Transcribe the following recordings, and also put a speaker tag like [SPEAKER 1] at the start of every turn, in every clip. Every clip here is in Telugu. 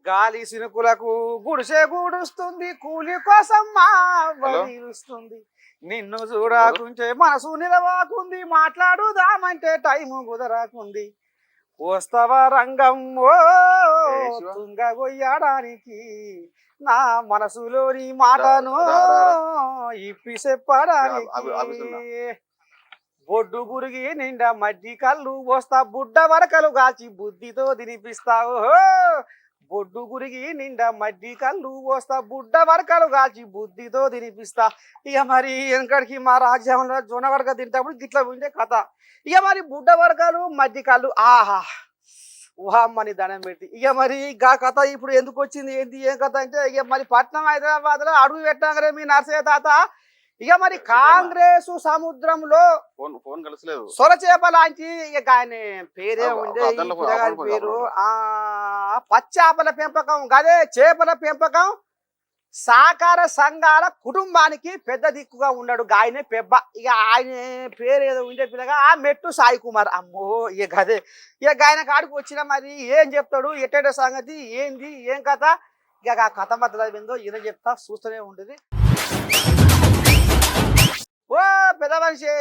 [SPEAKER 1] గాలి సినుకులకు గుడిసె గూడుస్తుంది, కూలి కోసం మా వదిలుస్తుంది. నిన్ను చూడకుంటే మనసు నిలవాకుంది, మాట్లాడుదామంటే టైము కుదరాకుంది. వస్తవ రంగం ఓ తుంగ గొయ్యడానికి, నా మనసులోని మాటను ఇప్పి చెప్పడానికి. బొడ్డు గురిగి నిండా మడ్డి కళ్ళు వస్తా, బుడ్డ వరకలు కాల్చి బుద్ధితో తినిపిస్తావు. బొడ్డు గురిగి నిండా మడ్డి కళ్ళు వస్తా, బుడ్డ వరకలు కాల్చి బుద్ధితో తినిపిస్తా. ఇక మరి వెనకడికి మా రాజ్యంలో జొన్నగడక తింటప్పుడు గిట్ల ఉండే కథ. ఇక మరి బుడ్డ వరకలు మడ్డి కళ్ళు ఆహా ఊహమ్మని దండం పెట్టి. ఇక మరి గా కథ ఇప్పుడు ఎందుకు వచ్చింది ఏంటి ఏం కథ అంటే, ఇక మరి పట్నం హైదరాబాద్ లో అడుగు పెట్టాగరే మీ నర్సయ్య తాత. ఇక మరి కాంగ్రెస్ సముద్రంలో సొరచేప లాంటి ఇక ఆయన పేరే ఉండే పేరు పచ్చాపల పెంపకం గదే చేపల పెంపకం సహకార సంఘాల కుటుంబానికి పెద్ద దిక్కుగా ఉన్నాడు ఆయనే పెబ్బ. ఇక ఆయన పేరు ఏదో ఉండే పిల్లగా ఆ మెట్టు సాయి కుమార్. అమ్మో ఇక గదే ఇక ఆయన కాడికి వచ్చిన మరి ఏం చెప్తాడు ఎట్టేట సంగతి ఏంది ఏం కథ. ఇక ఆ కథ మధ్యలో ఏందో ఈయన చెప్తా చూస్తూనే ఉంటుంది. ఓ పెద్ద మనిషి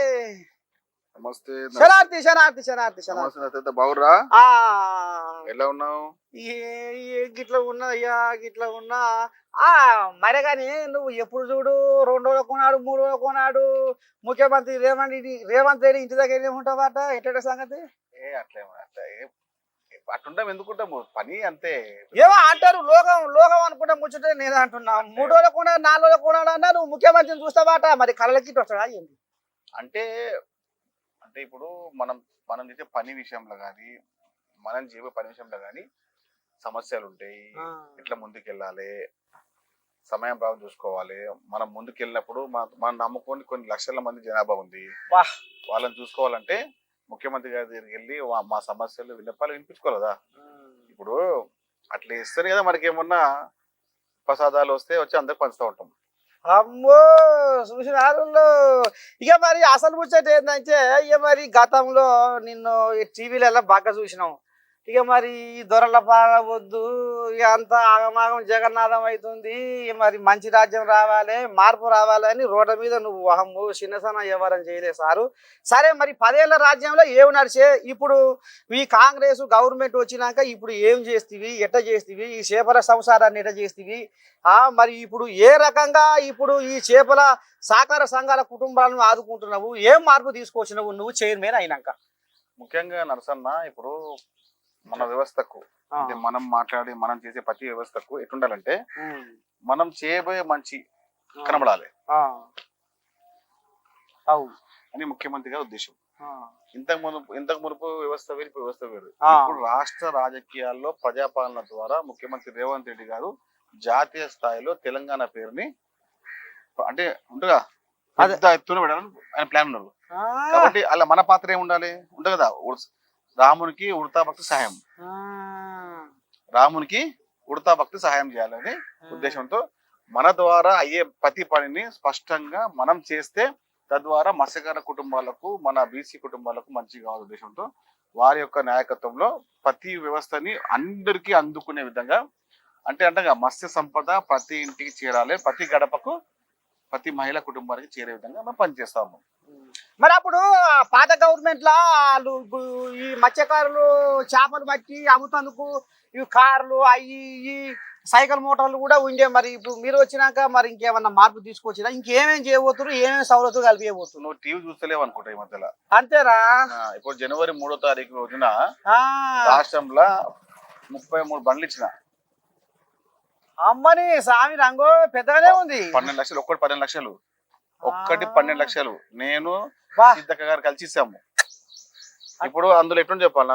[SPEAKER 2] నమస్తే.
[SPEAKER 1] శనార్థి శనార్థి శనార్థి శనార్థి
[SPEAKER 2] బాగురా? ఎలా ఉన్నావు?
[SPEAKER 1] గిట్లా ఉన్నా అయ్యా గిట్లా ఉన్నా. మరే గాని నువ్వు ఎప్పుడు చూడు 2 రోజులు కొన్నాడు 3 రోజులు కొన్నాడు ముఖ్యమంత్రి రేవంత్ రెడ్డి ఇంటి దగ్గర ఉంటావట ఎట్ట సంగతి?
[SPEAKER 2] అట్లుంటాం ఎందుకుంటాము పని అంతే.
[SPEAKER 1] ఏమో అంటారు లోకం లోకం అనుకుంటా ముచ్చుంటే నేను అంటున్నా. 3 రోజులు కొన్నాడు 4 రోజులు కొన్నాడు అన్నా నువ్వు ముఖ్యమంత్రిని చూస్తావాట. మరి కళ్ళకి వస్తాడా ఏంటి
[SPEAKER 2] అంటే అంటే ఇప్పుడు మనం చేసే పని విషయంలో కానీ మనం చేసే పని విషయంలో కానీ సమస్యలు ఉంటాయి. ఎట్లా ముందుకెళ్ళాలి, సమయం బాగా చూసుకోవాలి. మనం ముందుకెళ్ళినప్పుడు మనం నమ్ముకొని కొన్ని లక్షల మంది జనాభా ఉంది, వాళ్ళని చూసుకోవాలంటే ముఖ్యమంత్రి గారి దగ్గరికి వెళ్ళి మా సమస్యలు విన్నపాలు వినిపించుకోవాలి కదా. ఇప్పుడు అట్లా ఇస్తేనే కదా మనకేమన్నా ప్రసాదాలు వస్తే వచ్చి అందరికి పంచుతూ ఉంటాం.
[SPEAKER 1] అమ్మో చూసిన ఇక మరి అసలు ముచ్చట ఏంటంటే ఇక మరి గతంలో నిన్ను టీవీలలో బాగా చూసినాం. ఇక మరి దొరల పాలవద్దు ఇక అంతా ఆగమాగం జగన్నాథం అవుతుంది. మరి మంచి రాజ్యం రావాలి మార్పు రావాలి అని రోడ్ల మీద నువ్వు అహమ్ము చిన్నసన వ్యవహారం చేయలేదు సారు. సరే మరి 10 ఏళ్ల రాజ్యంలో ఏమి నడిచే ఇప్పుడు ఈ కాంగ్రెస్ గవర్నమెంట్ వచ్చినాక ఇప్పుడు ఏం చేస్తీవి ఎట్ట చేస్తీవి ఈ చేపల సంసారాన్ని ఎట్ట చేస్తీవి? మరి ఇప్పుడు ఏ రకంగా ఇప్పుడు ఈ చేపల సహకార సంఘాల కుటుంబాలను ఆదుకుంటున్నావు? ఏం మార్పు తీసుకొచ్చినావు నువ్వు చైర్మన్ అయినాక?
[SPEAKER 2] ముఖ్యంగా నరసన్న ఇప్పుడు మన వ్యవస్థకు అంటే మనం మాట్లాడి మనం చేసే ప్రతి వ్యవస్థకు ఎట్లుండాలంటే మనం చేయబోయే మంచి కనబడాలి అని ముఖ్యమంత్రి గారి ఉద్దేశం. ఇంతకు మునుపు వ్యవస్థ వేరు, ఇప్పుడు వ్యవస్థ వేరు. ఇప్పుడు రాష్ట్ర రాజకీయాల్లో ప్రజాపాలన ద్వారా ముఖ్యమంత్రి రేవంత్ రెడ్డి గారు జాతీయ స్థాయిలో తెలంగాణ పేరుని అంటే ఉంటుందా పెద్ద ఎత్తున పెట్టాలని ఆయన ప్లాన్ ఉన్నారు. కాబట్టి అలా మన పాత్ర ఏమి ఉండాలి ఉంటుంది కదా. రామునికి ఉడతా భక్తి సహాయం, రామునికి ఉడతా భక్తి సహాయం చేయాలని ఉద్దేశంతో మన ద్వారా అయ్యే ప్రతి పనిని స్పష్టంగా మనం చేస్తే తద్వారా మత్స్యకార కుటుంబాలకు మన బీసీ కుటుంబాలకు మంచి కావాలి ఉద్దేశంతో వారి యొక్క నాయకత్వంలో ప్రతి వ్యవస్థని అందరికీ అందుకునే విధంగా అంటే మత్స్య సంపద ప్రతి ఇంటికి చేరాలి, ప్రతి గడపకు ప్రతి మహిళా కుటుంబానికి చేరే విధంగా మనం పనిచేస్తాము.
[SPEAKER 1] మరి అప్పుడు పాత గవర్నమెంట్ లా ఈ మత్స్యకారులు చేపలు పట్టి అమ్ముతందుకు ఈ కార్లు అవి ఈ సైకిల్ మోటార్లు కూడా ఉండే. మరి ఇప్పుడు మీరు వచ్చినాక మరి ఇంకేమన్నా మార్పు తీసుకొచ్చినా ఇంకేమేం చేయబోతున్నారు, ఏమేమి సౌలతులు కలిపిపోతున్నారు?
[SPEAKER 2] నువ్వు టీవీ చూస్తలేవు అనుకుంటా ఈ మధ్యలో.
[SPEAKER 1] అంతేరా?
[SPEAKER 2] ఇప్పుడు జనవరి 3వ తారీఖు రోజున రాష్ట్రంలో 33 బండ్లు ఇచ్చిన.
[SPEAKER 1] అమ్మని స్వామి రంగు పెద్దగానే ఉంది.
[SPEAKER 2] 12 లక్షలు ఒక్కటి 12 లక్షలు ఒక్కటి 12 లక్షలు నేను సిద్ధక్క గారు కలిసి ఇస్తాము. ఇప్పుడు అందులో ఎట్లా చెప్పాలి,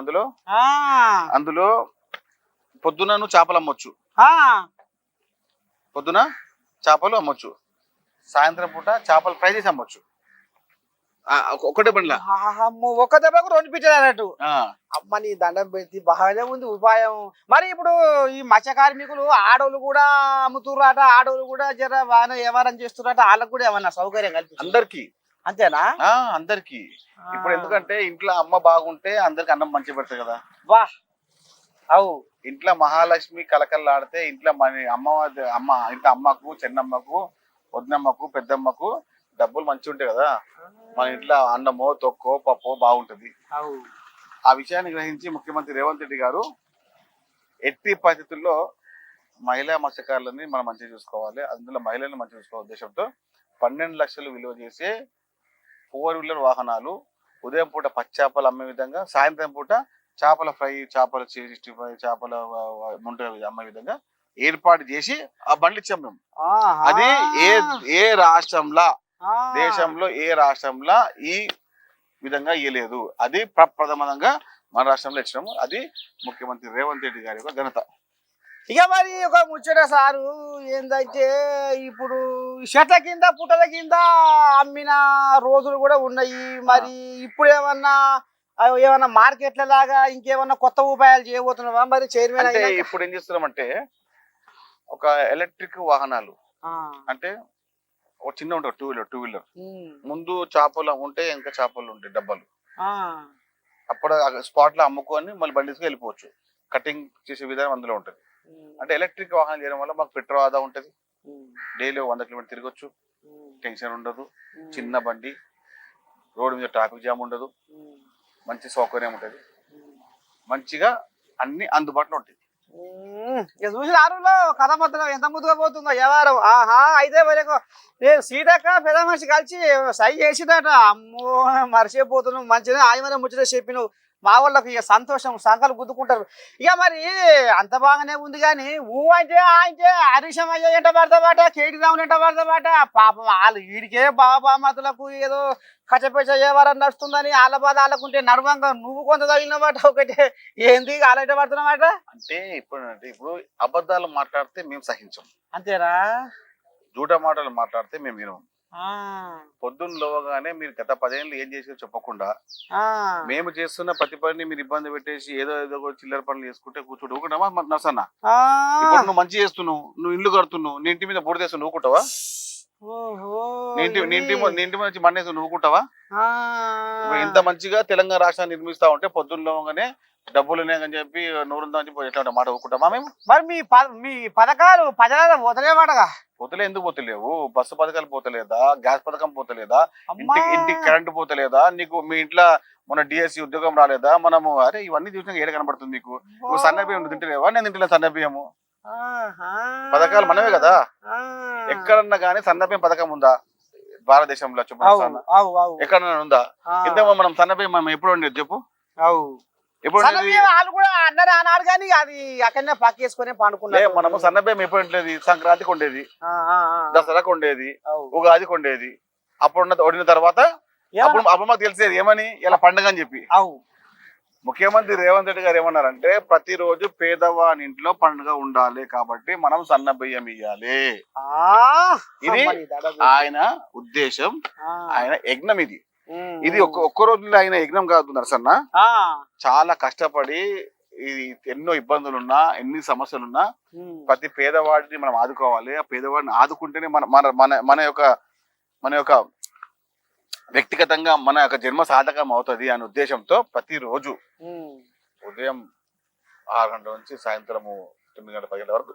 [SPEAKER 2] అందులో పొద్దున నువ్వు చేపలు అమ్మొచ్చు, పొద్దున చేపలు అమ్మొచ్చు, సాయంత్రం పూట చేపలు ఫ్రై చేసి అమ్మొచ్చు. ఒకటే బండ్ల
[SPEAKER 1] ఒక దెబ్బకు 2 పిట్టలు అన్నట్టు. అమ్మ నీ దండం పెట్టి బాగానే ఉంది ఉపాయం. మరి ఇప్పుడు ఈ మత్స్య కార్మికులు ఆడోళ్ళు కూడా అమ్ముతుర్రాట, ఆడోళ్ళు కూడా జర బాగానే వ్యవహారం చేస్తున్నట, వాళ్ళకు కూడా ఏమన్నా సౌకర్యం కల్పి
[SPEAKER 2] అందరికి?
[SPEAKER 1] అంతేనా?
[SPEAKER 2] అందరికి. ఇప్పుడు ఎందుకంటే ఇంట్లో అమ్మ బాగుంటే అందరికి అన్నం మంచి పెడతాయి కదా.
[SPEAKER 1] వా అవు
[SPEAKER 2] ఇంట్లో మహాలక్ష్మి కలకల్లాడితే ఇంట్లో మన ఇంట్లో అమ్మకు చెన్నమ్మకు వదినమ్మకు పెద్దమ్మకు డబ్బులు మంచిగా ఉంటాయి కదా, మన ఇంట్లో అన్నమో తొక్కో పప్పో బాగుంటది.
[SPEAKER 1] అవు
[SPEAKER 2] ఆ విషయాన్ని గ్రహించి ముఖ్యమంత్రి రేవంత్ రెడ్డి గారు ఎట్టి పరిస్థితుల్లో మహిళా మత్స్యకారులని మనం మంచిగా చూసుకోవాలి, అందులో మహిళలను మంచిగా చూసుకోవాలి ఉద్దేశంతో 12 లక్షలు విలువ చేసే 4 వీలర్ వాహనాలు ఉదయం పూట పచ్చాపలు అమ్మే విధంగా, సాయంత్రం పూట చేపల ఫ్రై, చేపల 65 చేపల ముంట అమ్మే విధంగా ఏర్పాటు చేసి ఆ బండ్లు ఇచ్చాం మేము. అది ఏ రాష్ట్రంలో దేశంలో ఏ రాష్ట్రంలో ఈ విధంగా ఇయ్యలేదు. అది ప్రప్రథమంగా మన రాష్ట్రంలో ఇచ్చినాము. అది ముఖ్యమంత్రి రేవంత్ రెడ్డి గారి యొక్క ఘనత.
[SPEAKER 1] ఇక మరి ఒక ముచ్చట సారు ఏంటంటే ఇప్పుడు చెట్ల కింద పుట్టల కింద అమ్మిన రోజులు కూడా ఉన్నాయి. మరి ఇప్పుడు ఏమన్నా మార్కెట్ల లాగా ఇంకేమన్నా కొత్త ఉపాయాలు చేయబోతున్నావా మరి చైర్మన్?
[SPEAKER 2] అంటే ఇప్పుడు ఏం చేస్తున్నామంటే ఒక ఎలక్ట్రిక్ వాహనాలు అంటే ఒక చిన్న ఉంటుంది టూ వీలర్ ముందు చేపలు ఉంటే ఇంకా చేపలు ఉంటాయి డబ్బాలు, అప్పుడు స్పాట్ లో అమ్ముకొని మళ్ళీ బండికి వెళ్ళిపోవచ్చు. కటింగ్ చేసే విధానం అందులో ఉంటుంది. అంటే ఎలక్ట్రిక్ వాహనం చేయడం వల్ల మాకు పెట్రోల్ ఆదా ఉంటుంది, డైలీ 100 కిలోమీటర్ తిరగచ్చు, టెన్షన్ ఉండదు, చిన్న బండి, రోడ్డు మీద ట్రాఫిక్ జామ్ ఉండదు, మంచి సౌకర్యం ఉంటుంది, మంచిగా అన్ని అందుబాటులో ఉంటాయి.
[SPEAKER 1] చూసి ఆరులో కథ మొత్తం ఎంత ముద్దుగా పోతుందో వ్యవహారం. అయితే వరకు నేను సీతక్క పెద్ద మనిషి కలిసి సై చేసినట. అమ్మో మర్చిపోతున్నావు, మంచిగా ఆయన ముచ్చట చెప్పినావు. మా వాళ్ళకి ఇక సంతోషం, సంకలు గుద్దుకుంటారు. ఇక మరి అంత బాగానే ఉంది కానీ అంటే హరీశం అయ్యా ఎంట పడతాబాట, కేటీ రావులు ఎంట పడతాబాట. పాపం వాళ్ళు వీడికే బాబామతులకు ఏదో కచ్చపెచ్చ వ్యవహారం నడుస్తుందని వాళ్ళ బాధ వాళ్ళకుంటే నడవంగా నువ్వు కొంత తగిలినమాట ఒకటే ఏంది వాళ్ళ పడుతున్నమాట.
[SPEAKER 2] అంటే ఇప్పుడు అబద్ధాలు మాట్లాడితే మేము సహించం,
[SPEAKER 1] అంతేరా?
[SPEAKER 2] జూట మాటలు మాట్లాడితే మేము వినం. పొద్దున్న లోగానే మీరు గత 10 ఏళ్ళు ఏం చేసారో చెప్పకుండా మేము చేస్తున్న ప్రతి పనిని మీరు ఇబ్బంది పెట్టేసి ఏదో చిల్లర పనులు చేసుకుంటే కూర్చోడు ఊకుంటావా? నర్సన్న ఇప్పుడు నువ్వు మంచి చేస్తున్నావు, నువ్వు ఇల్లు కడుతున్నావు, నీ ఇంటి మీద బురద వేస్తున్నావు ఊకుంటావా? నీ ఇంటి మీద వచ్చి మన్నేసి నువ్వు ఊకుంటావా? ఇంత మంచిగా తెలంగాణ రాష్ట్రాన్ని నిర్మిస్తా ఉంటే పొద్దున్న లోగానే డబ్బులు ఉన్నాయని చెప్పి నూరుందని ఎట్లా మాట ఊకుంటామా మేము?
[SPEAKER 1] మరి మీ పథకాలు ప్రజల పోతలేవాడగా?
[SPEAKER 2] పోతలే, ఎందుకు పోతలేవు? బస్సు పథకాలు పోతలేదా? గ్యాస్ పథకం పోతలేదా? ఇంటికి కరెంటు పోతలేదా? నీకు మీ ఇంట్లో మన డిఎస్సి ఉద్యోగం రాలేదా? మనము అరే ఇవన్నీ చూసినా ఏడ కనబడుతుంది నీకు? నువ్వు సన్నబియ్యం తింటలేవా? నేను తింటలే సన్నబియ్యము. పథకాలు మనమే కదా. ఎక్కడన్నా గానీ సన్నబియ్యం పథకం ఉందా భారతదేశంలో? చెప్పు, ఎక్కడన్నా ఉందా? ఇంతేమో మనం సన్నబియ్యం మనం ఎప్పుడు ఉండేది చెప్పు?
[SPEAKER 1] వాళ్ళు కూడా అన్నారు అన్నాడు కానీ అది అక్కడనే పక్కేసుకుని పండుకున్నారు.
[SPEAKER 2] మనము సన్నబియ్యం ఎప్పుడు ఉండేది? సంక్రాంతికి ఉండేది, దసరాకు ఉండేది, ఉగాదికి ఉండేది. అప్పుడు వండిన తర్వాత అప్పుడు మాకు తెలిసేది ఏమని, ఇలా పండుగ అని చెప్పి. ముఖ్యమంత్రి రేవంత్ రెడ్డి గారు ఏమన్నారంటే ప్రతిరోజు పేదవాని ఇంట్లో పండుగ ఉండాలి కాబట్టి మనం సన్నబియ్యం ఇయ్యాలి. ఇది ఆయన ఉద్దేశం, ఆయన యజ్ఞం. ఇది ఒక్క రోజులో ఆయన యజ్ఞం కాదు నరసన్న. చాలా కష్టపడి ఎన్నో ఇబ్బందులున్నా ఎన్ని సమస్యలున్నా ప్రతి పేదవాడిని మనం ఆదుకోవాలి. ఆ పేదవాడిని ఆదుకుంటేనే మన యొక్క వ్యక్తిగతంగా మన యొక్క జన్మ సాధకం అవుతుంది అనే ఉద్దేశంతో ప్రతిరోజు ఉదయం 6 గంటల నుంచి సాయంత్రం 9 గంటల 10 గంటల వరకు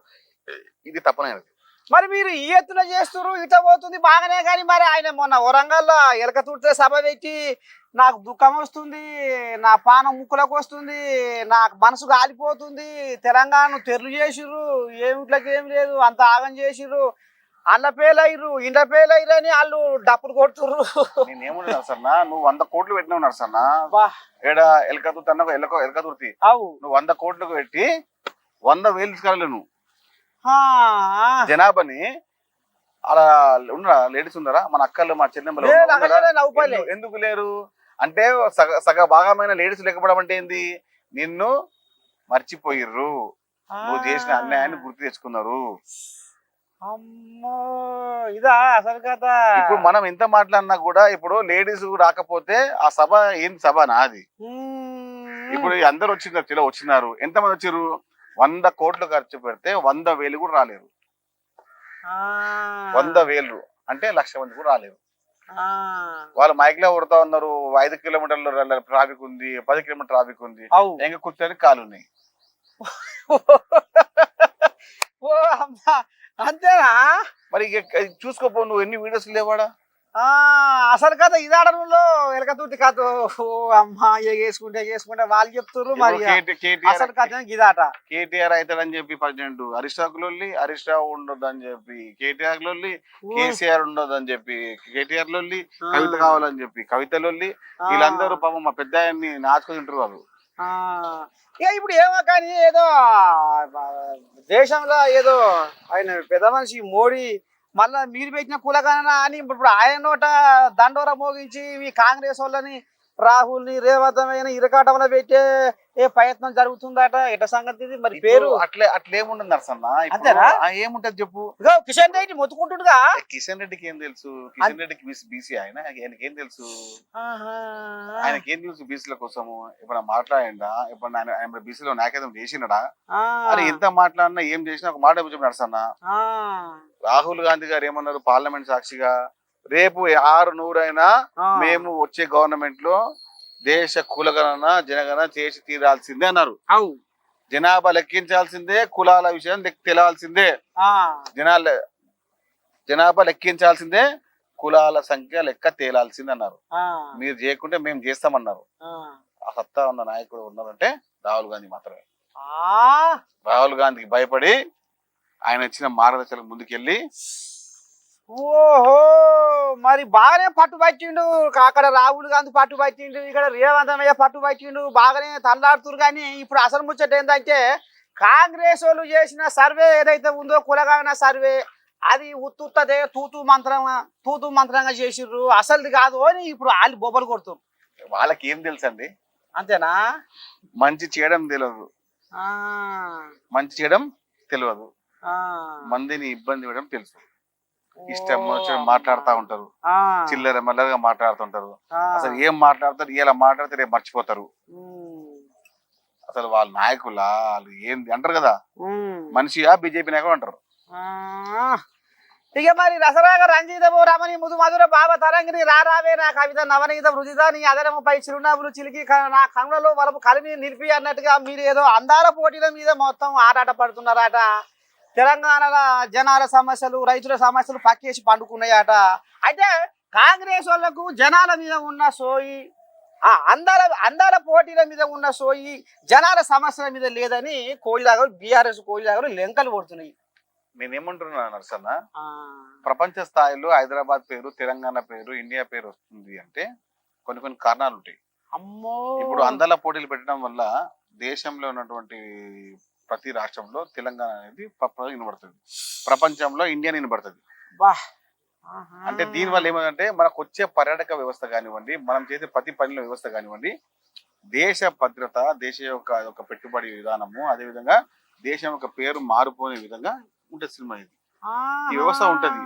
[SPEAKER 2] ఇది తప్పనైనది.
[SPEAKER 1] మరి మీరు ఈ ఎత్తున చేస్తున్నారు, ఇట్లా పోతుంది బాగానే. కానీ మరి ఆయన మొన్న వరంగల్లో ఎలక తుడితే సభ పెట్టి నాకు దుఃఖం వస్తుంది, నా పానం ముక్కులకు వస్తుంది, నాకు మనసు కాలిపోతుంది, తెలంగాణను తెరలు చేసిర్రు, ఏమిట్లకి ఏం లేదు అంత ఆగం చేసిర్రు, అన్న పేలయ్యారు ఇండ్ల పేలయ్యారు అని వాళ్ళు డప్పులు కొడుతుర్రు.
[SPEAKER 2] నేనేమన్నా నరసన్న, నువ్వు 100 కోట్లు పెట్టినావు నరసన్న. ఏడ ఎలక తుర్తి నువ్వు 100 కోట్లకు పెట్టి 100,000 తీసుకురాలేవు నువ్వు. జనాభాని అలా ఉన్నారా? లేడీస్ ఉన్నారా? మన అక్కలు మా చెన్నెమ్మలు ఎందుకు లేరు అంటే సగ భాగమైన లేడీస్ లేకపోవడం అంటే ఏంది? నిన్ను మర్చిపోయిర్రు, నువ్వు చేసిన అన్యాయాన్ని గుర్తు తెచ్చుకున్నారు.
[SPEAKER 1] ఇదా అసలు కథ?
[SPEAKER 2] ఇప్పుడు మనం ఎంత మాట్లాడినా కూడా ఇప్పుడు లేడీస్ రాకపోతే ఆ సభ ఏం సభ నాది? ఇప్పుడు అందరు వచ్చినారు, ఎంతమంది వచ్చారు? 100 కోట్లు ఖర్చు పెడితే 100,000 కూడా రాలేరు. 100,000 అంటే 1,00,000 మంది కూడా రాలేరు. వాళ్ళు మైక్ లో కొడతా ఉన్నారు, 5 కిలోమీటర్ల ట్రాఫిక్ ఉంది, 10 కిలోమీటర్ ట్రాఫిక్ ఉంది, ఇంకా కూర్చొని కాలు ఉన్నాయి.
[SPEAKER 1] ఓ అమ్మా, అంతేనా?
[SPEAKER 2] మరి ఇక చూసుకోపో, నువ్వు ఎన్ని వీడియోస్ లేవాడా?
[SPEAKER 1] ఆ అసలు కథ ఇదాడడంలో ఎలకతూటి కథ. ఓ అమ్మా, ఎగేసుకుంటే వాళ్ళు చెప్తుర్రు, మరి అసలు కథ ఇదాట.
[SPEAKER 2] కేటీఆర్ అవుతాడని చెప్పి ప్రెసిడెంట్ హరీష్ రావు లొల్లి, హరీష్ రావు ఉండొద్దని చెప్పి కేటీఆర్ లొల్లి, కేసీఆర్ ఉండొద్దని చెప్పి కేటీఆర్ లొల్లి, కవిత కావాలని చెప్పి కవిత లొల్లి. వీళ్ళందరూ పాపం మా పెద్ద ఆయన్ని నాచుకొని తింటారు వాళ్ళు.
[SPEAKER 1] ఇక ఇప్పుడు ఏమో కానీ ఏదో దేశంలో ఏదో ఆయన పెద్ద మనిషి మోడీ మళ్ళా మీరు పెట్టిన కులగణన అని ఇప్పుడు ఆయన నోట దండోర మోగించి ఈ కాంగ్రెస్ వాళ్ళని, రాహుల్ ని, రేవంత్ అయిన ఇరకాటంలో పెట్టే ప్రయత్నం జరుగుతుందట. ఎట సంగతి ఇది? మరి పేరు
[SPEAKER 2] అట్లేముండదు నరసన్న.
[SPEAKER 1] అంతేనా?
[SPEAKER 2] ఏముంటది చెప్పు.
[SPEAKER 1] కిషన్ రెడ్డి మొత్తుకుంటుండగా.
[SPEAKER 2] కిషన్ రెడ్డికి ఏం తెలుసు? కిషన్ రెడ్డికి బీసీ ఆయనకి ఏం తెలుసు? ఆయనకి ఏం తెలుసు బీసీల కోసము? ఇప్పుడు మాట్లాడిండా? ఇప్పుడు ఆయన బీసీలో నాకేదో చేసినడా? అని ఎంత మాట్లాడినా ఏం చేసినా ఒక మాట చెప్పి నరసన్న. రాహుల్ గాంధీ గారు ఏమన్నారు పార్లమెంట్ సాక్షిగా? రేపు 600 అయినా మేము వచ్చే గవర్నమెంట్ లో దేశ కులగణన జనగణన చేసి తీరాల్సిందే అన్నారు. జనాభా లెక్కించాల్సిందే, కులాల విషయం తెలవాల్సిందే, జనాభా లెక్కించాల్సిందే, కులాల సంఖ్య లెక్క తేలాల్సిందే అన్నారు. మీరు చేయకుంటే మేము చేస్తామన్నారు. ఆ సత్తా ఉన్న నాయకుడు ఉన్నారంటే రాహుల్ గాంధీ మాత్రమే. రాహుల్ గాంధీకి భయపడి ఆయన ఇచ్చిన మార్గదర్శనం ముందుకెళ్ళి
[SPEAKER 1] ఓహో, మరి బాగానే పట్టు పట్టిండు. అక్కడ రాహుల్ గాంధీ పట్టు పట్టిండు, ఇక్కడ రేవంతమయ్య పట్టు పట్టిండు, బాగానే తల్లాడుతురు. కానీ ఇప్పుడు అసలు ముచ్చట ఏంటంటే కాంగ్రెస్ వాళ్ళు చేసిన సర్వే ఏదైతే ఉందో కులగణన సర్వే, అది ఉత్తుత్తదే తూతూ మంత్రంగా చేసిర్రు, అసలుది కాదు అని ఇప్పుడు వాళ్ళు బొబ్బలు కొడుతున్నారు.
[SPEAKER 2] వాళ్ళకి ఏం తెలుసు అండి?
[SPEAKER 1] అంతేనా?
[SPEAKER 2] మంచి చేయడం తెలియదు, మంచి చేయడం తెలియదు, మందిని ఇబ్బంది ఇవ్వడం తెలుసు. ఇష్టం వచ్చిన మాట్లాడుతూ ఉంటారు, చిల్లర మల్లరగా మాట్లాడుతుంటారు. అసలు ఏం మాట్లాడతారు, ఇలా మాట్లాడితే రేపు మర్చిపోతారు. అసలు వాళ్ళ నాయకులా వాళ్ళు ఏం అంటారు కదా, మనిషిగా బీజేపీ నాయకులు అంటారు.
[SPEAKER 1] ఇక మరి రసరాగ రంజితము రమణి ముదు మధుర బాబ తరంగిని రారావే నా కవిత నవనీత వృజిత నీ అదనముపై చిరునవ్వులు చిలికి నా కనులలో వలపు కలిమి నిలిపి అన్నట్టుగా మీరు ఏదో అందాల పోటీల మీద మొత్తం ఆటాట పడుతున్నారట. తెలంగాణలో జనాల సమస్యలు, రైతుల సమస్యలు పక్కేసి పండుకున్నాయట. అయితే కాంగ్రెస్ వాళ్ళకు జనాల మీద ఉన్న సోయి, అందాల పోటీల మీద ఉన్న సోయి జనాల సమస్యల మీద లేదని కోయిలాగలు, బీఆర్ఎస్ కోయిలాగలు లెంకలు కొడుతున్నాయి.
[SPEAKER 2] నేనేమంటున్నా నరసన్న, ప్రపంచ స్థాయిలో హైదరాబాద్ పేరు, తెలంగాణ పేరు, ఇండియా పేరు వస్తుంది అంటే కొన్ని కారణాలు ఉంటాయి. ఇప్పుడు అందాల పోటీలు పెట్టడం వల్ల దేశంలో ఉన్నటువంటి ప్రతి రాష్ట్రంలో తెలంగాణ అనేది వినబడుతుంది, ప్రపంచంలో ఇండియా వినబడుతుంది. అంటే దీని వల్ల ఏమంటే మనకు వచ్చే పర్యాటక వ్యవస్థ కానివ్వండి, మనం చేసే ప్రతి పనిలో వ్యవస్థ కానివ్వండి, దేశ భద్రత, దేశ యొక్క పెట్టుబడి విధానము, అదేవిధంగా దేశం యొక్క పేరు మారిపోయే విధంగా ఉంటుంది సినిమా. ఇది ఈ వ్యవస్థ ఉంటది.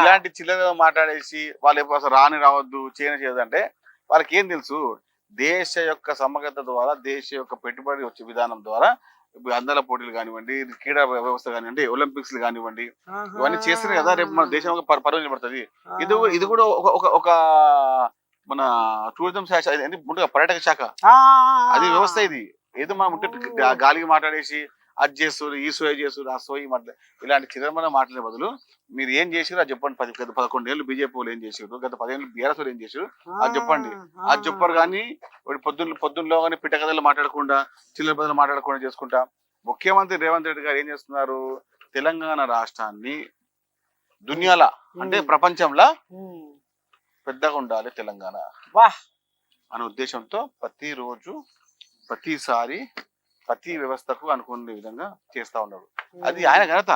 [SPEAKER 2] ఇలాంటి చిల్లర మాట్లాడేసి వాళ్ళు అసలు రావద్దు చేయదు అంటే వాళ్ళకి ఏం తెలుసు? దేశ యొక్క సమగ్రత ద్వారా, దేశ యొక్క పెట్టుబడి వచ్చే విధానం ద్వారా అందాల పోటీలు కానివ్వండి, క్రీడా వ్యవస్థ కానివ్వండి, ఒలింపిక్స్ కానివ్వండి, ఇవన్నీ చేస్తారు కదా. రేపు మన దేశం పరువు నిలబడుతుంది. ఇది కూడా ఒక మన టూరిజం శాఖ, పర్యాటక శాఖ, అది వ్యవస్థ. ఇది ఏదో మనం గాలికి మాట్లాడేసి అది చేస్తారు, ఈ సోయి చేస్తారు, ఆ సోయి మాట్లాడు, ఇలాంటి చిరమైన మాట్లాడే బదులు మీరు ఏం చేసారు అది చెప్పండి. 11 ఏళ్ళు బీజేపీ వాళ్ళు ఏం చేసారు, గత 10 ఏళ్ళు బీఆర్ఎస్ వాళ్ళు ఏం చేసారు అది చెప్పండి. అది చెప్పారు. కానీ పొద్దున్నలో కానీ పిట్ట కథలు మాట్లాడకుండా, చిల్లర బదులు మాట్లాడకుండా చేసుకుంటా ముఖ్యమంత్రి రేవంత్ రెడ్డి గారు ఏం చేస్తున్నారు? తెలంగాణ రాష్ట్రాన్ని దునియాల అంటే ప్రపంచంలో పెద్దగా ఉండాలి తెలంగాణ అనే ఉద్దేశంతో ప్రతిరోజు, ప్రతిసారి, ప్రతి వ్యవస్థకు అనుకునే విధంగా చేస్తా ఉన్నాడు. అది ఆయన ఘనత.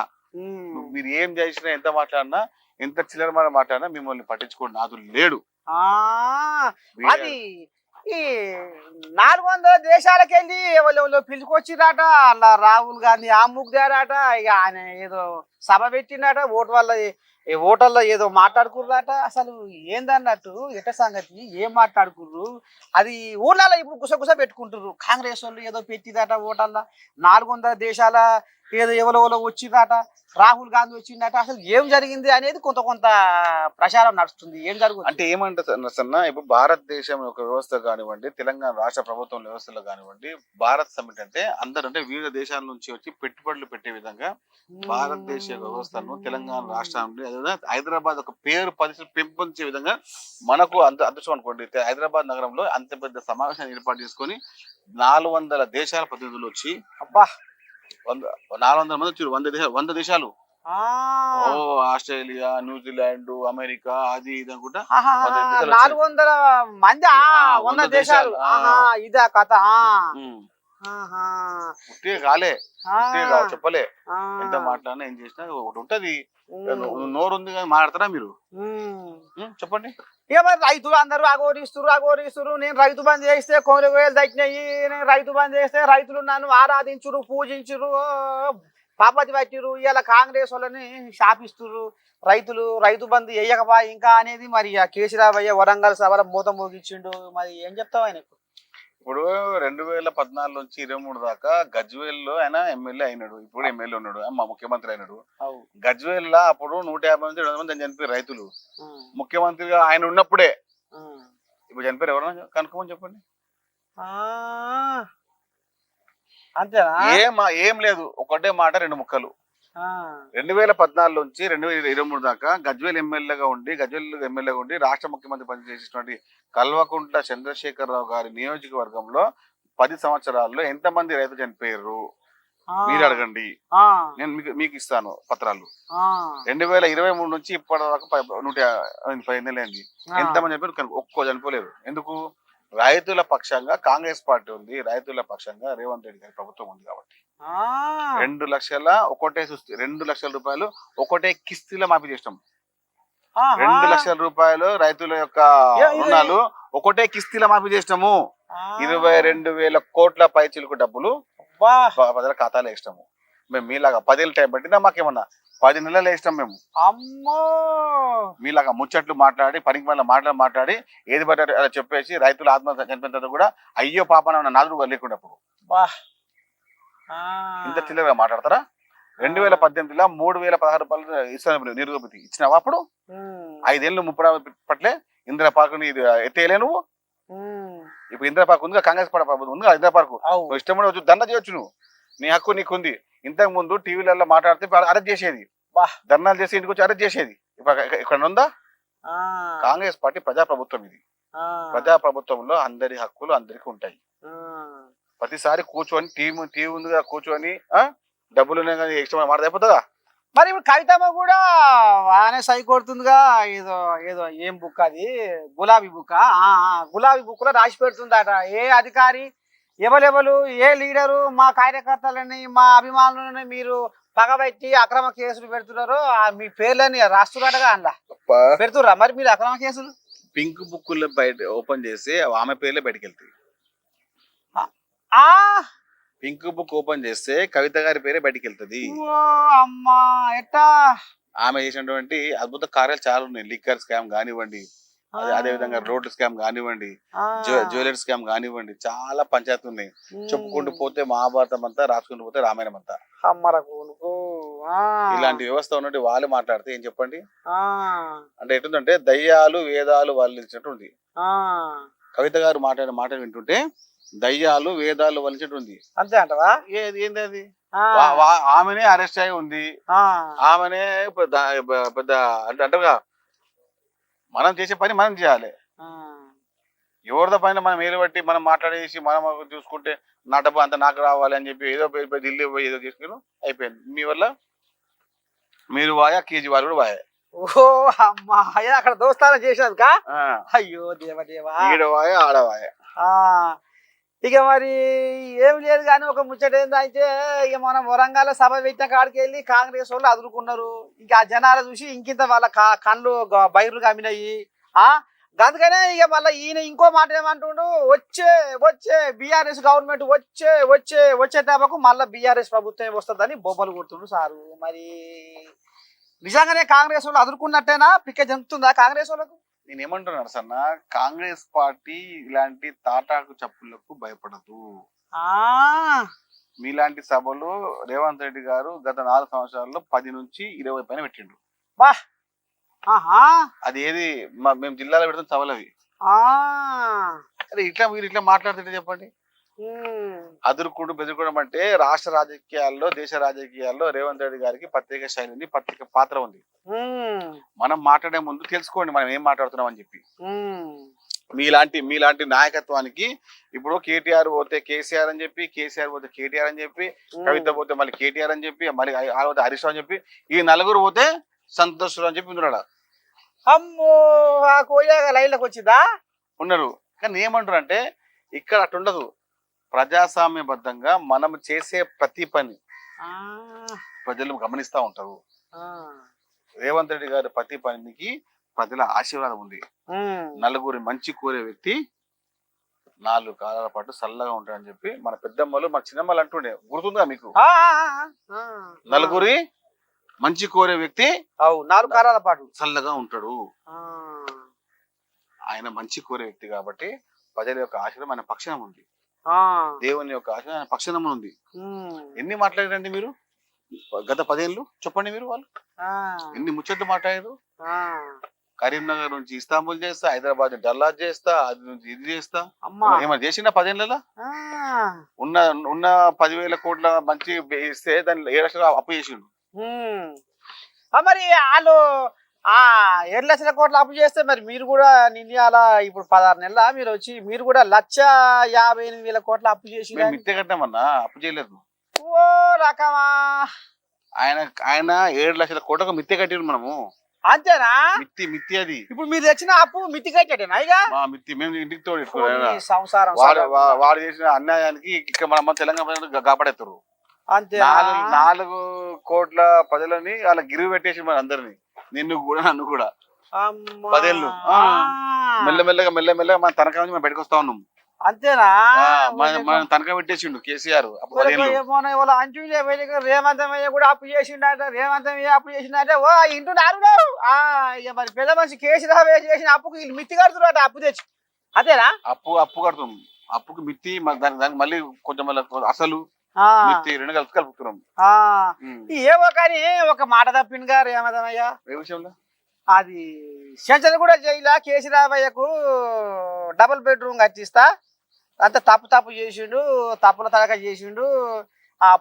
[SPEAKER 2] మీరు ఏం చేసినా, ఎంత మాట్లాడినా, ఎంత చిల్లర మాట్లాడినా మిమ్మల్ని పట్టించుకోండి నాదు లేడు.
[SPEAKER 1] అది ఈ 400 దేశాలకు వెళ్ళి వాళ్ళు పిలుచుకొచ్చిరాట. అలా రాహుల్ గాంధీ ఆ ముగ్గుదారాట. ఇక ఆయన ఏదో సభ పెట్టిండట, ఓటు వల్ల ఈ హోటల్లో ఏదో మాట్లాడుకుర్రట అసలు ఏందన్నట్టు ఎట సంగతి ఏం మాట్లాడుకుర్రు అది ఊళ్ళలో ఇప్పుడు గుసగుస పెట్టుకుంటుర్రు కాంగ్రెస్ వాళ్ళు ఏదో పెట్టిదట హోటల్లో 400 దేశాల ఏదో ఎవరో వచ్చిందట రాహుల్ గాంధీ వచ్చిందట అసలు ఏం జరిగింది అనేది కొంత ప్రచారం నడుస్తుంది ఏం జరుగుతుంది
[SPEAKER 2] అంటే ఏమంటారు సన్న ఇప్పుడు భారతదేశం యొక్క వ్యవస్థ కానివ్వండి, తెలంగాణ రాష్ట్ర ప్రభుత్వం వ్యవస్థలో కానివ్వండి, భారత్ సమిట్ అంటే అందరూ అంటే వివిధ దేశాల నుంచి వచ్చి పెట్టుబడులు పెట్టే విధంగా భారతదేశ వ్యవస్థను తెలంగాణ రాష్ట్రాన్ని అదే హైదరాబాద్ ఒక పేరు పరిస్థితి పెంపొందించే విధంగా మనకు అంత అదృష్టం అనుకోండి. హైదరాబాద్ నగరంలో అంత పెద్ద సమావేశాన్ని ఏర్పాటు చేసుకొని 400 దేశాల ప్రతినిధులు వచ్చి
[SPEAKER 1] అబ్బా
[SPEAKER 2] 400 మంది వచ్చారు. 100 దేశాలు.
[SPEAKER 1] ఆ
[SPEAKER 2] ఆస్ట్రేలియా, న్యూజిలాండ్, అమెరికా, అది ఇది అనుకుంటా
[SPEAKER 1] 400 మంది 100 దేశాలు ఇదా కథ
[SPEAKER 2] ఉట్టే కాలే చెప్పలే. ఎంత మాట్లాడినా ఏం చేసినా ఒకటి ఉంటది. నోరు ఉంది కానీ మాట్లాడతారా మీరు? చెప్పండి.
[SPEAKER 1] ఇక మరి రైతులు అందరూ అగోరిస్తురు నేను రైతు బంద్ చేస్తే 1,000 తగ్గినాయి, నేను రైతు బంద్ చేస్తే రైతులు నన్ను ఆరాధించురు, పూజించురు, పాపతి పట్టిరు. ఇలా కాంగ్రెస్ వాళ్ళని శాపిస్తురు. రైతులు రైతు బంద్ వేయకపా ఇంకా అనేది మరి ఆ కేసీరావయ్య వరంగల్ సభలో మూత మోగించిండు. మరి ఏం చెప్తావు ఆయనకు?
[SPEAKER 2] ఇప్పుడు 2014 నుంచి 23 దాకా గజ్వేల్ లో ఆయన ఎమ్మెల్యే అయినాడు. ఇప్పుడు ఎమ్మెల్యే ఉన్నాడు, మా ముఖ్యమంత్రి అయినాడు. గజ్వేల్ లో అప్పుడు 150 నుంచి 200 మంది చనిపోయారు రైతులు. ముఖ్యమంత్రిగా ఆయన ఉన్నప్పుడే. ఇప్పుడు చనిపోయారు ఎవరన్నా కనుక్కోమని చెప్పండి.
[SPEAKER 1] అంతేనా?
[SPEAKER 2] ఏం లేదు, ఒకటే మాట 2 ముక్కలు. 2014 నుంచి 2023 దాకా గజ్వేల్ ఎమ్మెల్యేగా ఉండి రాష్ట్ర ముఖ్యమంత్రి పనిచేసినటువంటి కల్వకుంట్ల చంద్రశేఖరరావు గారి నియోజకవర్గంలో 10 సంవత్సరాల్లో ఎంతమంది రైతులు చనిపోయారు మీరు అడగండి. నేను మీకు ఇస్తాను పత్రాలు. 2023 నుంచి ఇప్పటిదాకా 115 నెలలైంది. ఎంతమంది చనిపోయారు? ఒక్కో చనిపోలేరు. ఎందుకు? రైతుల పక్షంగా కాంగ్రెస్ పార్టీ ఉంది, రైతుల పక్షంగా రేవంత్ రెడ్డి గారి ప్రభుత్వం ఉంది కాబట్టి 2 లక్షల రూపాయలు ఒకటే కిస్తీలో మాఫీ చేస్తాం. 2 లక్షల రూపాయలు రైతుల యొక్క రుణాలు ఒకటే కిస్తీలో మాఫీ చేస్తాము. 22,000 కోట్ల పైచిలకు డబ్బులు ప్రజల ఖాతాలో వేస్తాము. మేము మీలాగా 10 ఏళ్ళు టైం పట్టిందా? మాకేమన్నా 10 నెలలు వేస్తాం మేము.
[SPEAKER 1] అమ్మో,
[SPEAKER 2] మీలాగా ముచ్చట్లు మాట్లాడి పనికి మళ్ళీ మాట్లాడి ఏది పట్టారు అలా చెప్పేసి రైతులు ఆత్మహత్య చనిపోయిన తర్వాత కూడా అయ్యో పాపన 4 రూపాయలు లేకుండా ఇంత చిల్లరగా మాట్లాడతారా? 2018లో 3,016 రూపాయలు ఇస్తాను నిరుపతి ఇచ్చినావా? అప్పుడు 5 ఏళ్ళు 30 పట్లే ఇందిరా పార్క్ ఎత్తేయలే నువ్వు. ఇప్పుడు ఇందిరా పార్క్ ఉంది, కాంగ్రెస్ ప్రభుత్వం ఉంది. ఇందిరా పార్క్ ఇష్టం వచ్చు, దండ చేయొచ్చు, నువ్వు నీ హక్కు నీకుంది. ఇంతకు ముందు టీవీలలో మాట్లాడితే అరెస్ట్ చేసేది, ధర్నాలు చేసి ఇంటికి వచ్చి అరెస్ట్ చేసేది. ఇక్కడ ఉందా? కాంగ్రెస్ పార్టీ ప్రజాప్రభుత్వం. ఇది ప్రజాప్రభుత్వంలో అందరి హక్కులు అందరికి ఉంటాయి. ప్రతిసారి కూర్చొని టీవీ ఉందిగా కూర్చొని డబ్బులు ఎక్స్ట్రా మాట అయిపోతుందా?
[SPEAKER 1] మరి ఇప్పుడు కవితమ్మ కూడా బాగానే సై కొడుతుందిగా. ఏదో ఏం బుక్ అది? గులాబీ బుక్. గులాబీ బుక్ లో రాసి పెడుతుందట ఏ అధికారి ఎవరెవరు ఏ లీడరు మా కార్యకర్తలని మా అభిమానులని మీరు పగబెట్టి అక్రమ కేసులు పెడుతున్నారో మీ పేర్లని రాస్తున్నారగా. అందులో పెడుతుర్రా మరి మీరు అక్రమ కేసులు?
[SPEAKER 2] పింక్ బుక్ బయట ఓపెన్ చేసి ఆమె పేర్లే బయటకు వెళ్తాయి. పింక్ బుక్ ఓపెన్ చేస్తే కవిత గారి పేరే బయటికి వెళ్తుంది.
[SPEAKER 1] అమ్మా ఎట్టా?
[SPEAKER 2] ఆమె చేసినటువంటి అద్భుత కార్యాలు చాలా ఉన్నాయి. లిక్కర్ స్కామ్ కానివ్వండి, అదే విధంగా రోడ్డు స్కామ్ కానివ్వండి, జ్యువెలరీ స్కామ్ కానివ్వండి, చాలా పంచాయతీ ఉన్నాయి. చెప్పుకుంటూ పోతే మహాభారతం అంతా, రాసుకుంటూ పోతే రామాయణం అంతా. ఇలాంటి వ్యవస్థ ఉన్నట్టు వాళ్ళు మాట్లాడితే ఏం చెప్పండి? అంటే ఎటుందంటే దయ్యాలు వేదాలు వాళ్ళు ఇచ్చినట్టుంది. కవిత గారు మాట్లాడిన మాట వింటుంటే దయ్యాలు వేదాలు వలిచినట్టుంది.
[SPEAKER 1] అంతే అంటవా?
[SPEAKER 2] ఏంది అది? ఆమెనే అరెస్ట్ అయి ఉంది. ఆమెనే పెద్ద అంటగా మనం చేసే పని మనం చేయాలి. ఎవరిదో పైన మనం ఏలు బట్టి మనం మాట్లాడేసి మనం చూసుకుంటే నా డబ్బు అంత నాకు రావాలి అని చెప్పి ఏదో ఢిల్లీ పోయి ఏదో చేసుకుని అయిపోయింది. మీ వల్ల మీరు వాయా కేజీవాల్ కూడా వాయా.
[SPEAKER 1] ఓ అమ్మా, అక్కడ దోస్తానం చేసినాక అయ్యో దేవదేవా,
[SPEAKER 2] ఈడవాయ ఆడవాయ.
[SPEAKER 1] ఇక మరి ఏం లేదు కానీ ఒక ముచ్చట ఏందంటే ఇక మనం వరంగల్ సభ పెట్టిన కాడికి వెళ్ళి కాంగ్రెస్ వాళ్ళు అదురుకున్నారు. ఇంకా ఆ జనాలు చూసి ఇంకింత వాళ్ళ కళ్ళు బైర్లు కమ్మినాయి. అందుకనే ఇక మళ్ళీ ఈయన ఇంకో మాట ఏమంటుండు, వచ్చే బీఆర్ఎస్ గవర్నమెంట్ వచ్చే తేపకు మళ్ళీ బీఆర్ఎస్ ప్రభుత్వం వస్తుందని బొమ్మలు కొడుతుండు సారు. మరి నిజంగానే కాంగ్రెస్ వాళ్ళు అదురుకున్నట్టేనా పిక్క జంపుతుందా కాంగ్రెస్ వాళ్ళకు?
[SPEAKER 2] నేను ఏమంటున్నాను సన్న, కాంగ్రెస్ పార్టీ ఇలాంటి తాటాకు చప్పులకు భయపడదు.
[SPEAKER 1] ఆ
[SPEAKER 2] మీలాంటి సభలు రేవంత్ రెడ్డి గారు గత 4 సంవత్సరాల్లో 10 నుంచి 20 పైన పెట్టిండు.
[SPEAKER 1] బా ఆహా
[SPEAKER 2] అది ఏది మేము జిల్లాలో పెడతాం సభలు అవి.
[SPEAKER 1] ఆ
[SPEAKER 2] అరే మీరు ఇట్లా మాట్లాడుతుంటే చెప్పండి. అదురుకుడు బెదురుకోవడం అంటే రాష్ట్ర రాజకీయాల్లో, దేశ రాజకీయాల్లో రేవంత్ రెడ్డి గారికి ప్రత్యేక శైలి ఉంది, ప్రత్యేక పాత్ర ఉంది. మనం మాట్లాడే ముందు తెలుసుకోండి మనం ఏం మాట్లాడుతున్నాం అని చెప్పి. మీలాంటి నాయకత్వానికి ఇప్పుడు కేటీఆర్ పోతే కేసీఆర్ అని చెప్పి, కేసీఆర్ పోతే కేటీఆర్ అని చెప్పి, కవిత పోతే మళ్ళీ కేటీఆర్ అని చెప్పి, మరి పోతే హరీష్ రావు అని చెప్పి, ఈ నలుగురు పోతే సంతోష్ అని చెప్పి ఉన్నాడు.
[SPEAKER 1] అమ్మో ఆ కోయాగా లైన్లోకి వచ్చిందా
[SPEAKER 2] ఉన్నారు. కానీ ఏమంటారు అంటే ఇక్కడ అట్టుండదు. ప్రజాస్వామ్యబద్ధంగా మనం చేసే ప్రతి పని ప్రజలు గమనిస్తా ఉంటారు. రేవంత్ రెడ్డి గారి ప్రతి పనికి ప్రజల ఆశీర్వాదం ఉంది. నలుగురి మంచి కోరే వ్యక్తి 4 కాలాల పాటు చల్లగా ఉంటాడని చెప్పి మన పెద్దమ్మలు మన చిన్నమ్మలు అంటుండే, గుర్తుందా మీకు? నలుగురి మంచి కోరే వ్యక్తి
[SPEAKER 1] 4 కాలాల పాటు
[SPEAKER 2] చల్లగా ఉంటాడు. ఆయన మంచి కోరే వ్యక్తి కాబట్టి ప్రజల యొక్క ఆశీర్వాదం ఆయన పక్షాన ఉంది. దేవుని యొక్క ఆశీర్వాదం ఆయన పక్షాన ఉంది. ఎన్ని మాట్లాడారండి మీరు గత 10 ఏళ్ళు? చెప్పండి మీరు. వాళ్ళు ఎన్ని ముచ్చట్లు మాట్లాడారు? కరీంనగర్ నుంచి ఇస్తాంబుల్ చేస్తా, హైదరాబాద్ నుంచి డల్లాజ్ చేస్తా, అది నుంచి ఇది చేస్తా, ఏమైనా చేసిన 10 ఏళ్ళలో? ఉన్న 10,000 కోట్ల మంచి ఇస్తే దాన్ని 7 లక్షలు అప్పు చేసిండు.
[SPEAKER 1] మరి వాళ్ళు 7 లక్షల కోట్లు అప్పు చేస్తే మరి మీరు కూడా నిన్న ఇప్పుడు 16 నెలల మీరు వచ్చి మీరు కూడా 1,58,000 కోట్ల అప్పు చేసి
[SPEAKER 2] మిత్తే కట్టామన్నా, అప్పు చేయలేదు.
[SPEAKER 1] ఓ రకమా?
[SPEAKER 2] ఆయన 7 లక్షల కోట్లకు మిత్తే కట్టిరు మనము.
[SPEAKER 1] అంతేనా?
[SPEAKER 2] మిత్తి అది.
[SPEAKER 1] ఇప్పుడు మీరు తెచ్చిన అప్పు మిత్తి కట్టేటేనా? ఇక
[SPEAKER 2] మిత్తి మేము ఇంటికి తోడు
[SPEAKER 1] సంసారం
[SPEAKER 2] వాడు చేసిన అన్యాయానికి ఇక్కడ మన తెలంగాణ కాపాడేస్తారు.
[SPEAKER 1] అంతే
[SPEAKER 2] 4 కోట్ల ప్రజలని వాళ్ళ గిరివి పెట్టేసి మన అందరిని, నిన్ను కూడా నన్ను కూడా 10 ఏళ్ళు మెల్లమెల్లగా మన తనఖా నుంచి మనం బయటకు వస్తా ఉన్నాం.
[SPEAKER 1] అంతేనా?
[SPEAKER 2] మనం తనఖా పెట్టేసిండు కేసీఆర్.
[SPEAKER 1] రేవంతమయ్య కూడా అప్పు చేసిండట, రేవంతమయ్య అప్పు చేసిండట. ఓ ఇంటున్నారు. మరి పెద్ద మనిషి కేసీఆర్ చేసిన అప్పుకు వీళ్ళు మిత్తి కడుతున్నట అప్పు తెచ్చి. అంతేనా?
[SPEAKER 2] అప్పు కడుతున్నాం. అప్పుకు మిత్తి దానికి మళ్ళీ కొంచెం అసలు మిత్తి 2 కలుపుతున్నాం.
[SPEAKER 1] ఏవో కానీ ఒక మాట తప్పింది గారు రేవంతమయ్య.
[SPEAKER 2] ఏ విషయంలో?
[SPEAKER 1] అది శంచలగూడ జైలా కేసీరావయ్యకు డబుల్ బెడ్రూమ్ కట్టిస్తా అంత తప్పు చేసిండు, తప్పుల తడక చేసిండు.